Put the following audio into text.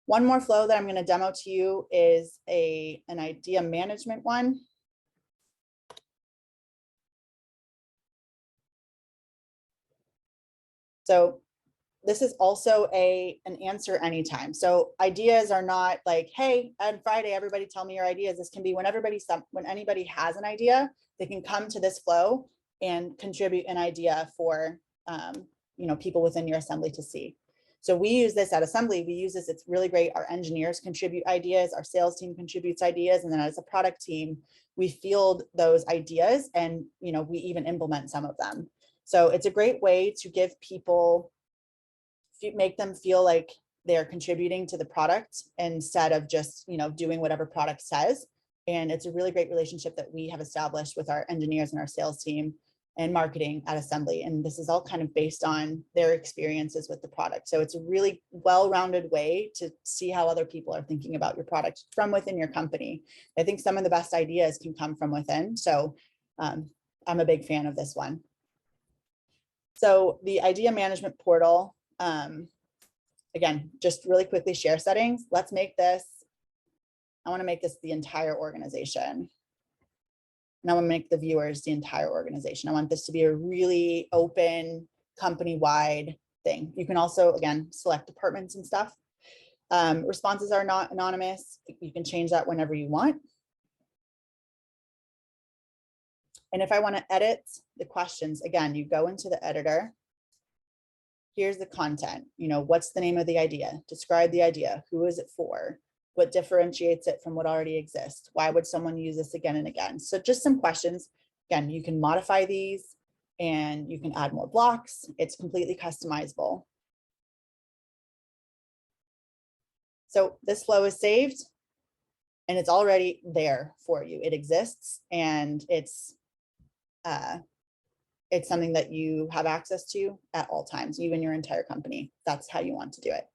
One more flow that I'm going to demo to you is an idea management one. So this is also an answer anytime. So ideas are not like, hey, on Friday, everybody tell me your ideas. This can be when anybody has an idea, they can come to this flow and contribute an idea for people within your assembly to see. So we use this at Assembly. We use this. It's really great. Our engineers contribute ideas. Our sales team contributes ideas. And then as a product team, we field those ideas and we even implement some of them. So it's a great way to give people, make them feel like they're contributing to the product instead of just doing whatever product says. And it's a really great relationship that we have established with our engineers and our sales team and marketing at Assembly. And this is all kind of based on their experiences with the product. So it's a really well-rounded way to see how other people are thinking about your product from within your company. I think some of the best ideas can come from within. So I'm a big fan of this one. So the idea management portal, again, just really quickly share settings. Let's make this, I want to make this the entire organization. And I want to make the viewers the entire organization. I want this to be a really open, company-wide thing. You can also, again, select departments and stuff. Responses are not anonymous. You can change that whenever you want. And if I want to edit the questions, again, you go into the editor. Here's the content. What's the name of the idea? Describe the idea. Who is it for? What differentiates it from what already exists? Why would someone use this again and again? So just some questions. Again, you can modify these and you can add more blocks. It's completely customizable. So this flow is saved and it's already there for you. It exists and it's something that you have access to at all times, you and your entire company. That's how you want to do it.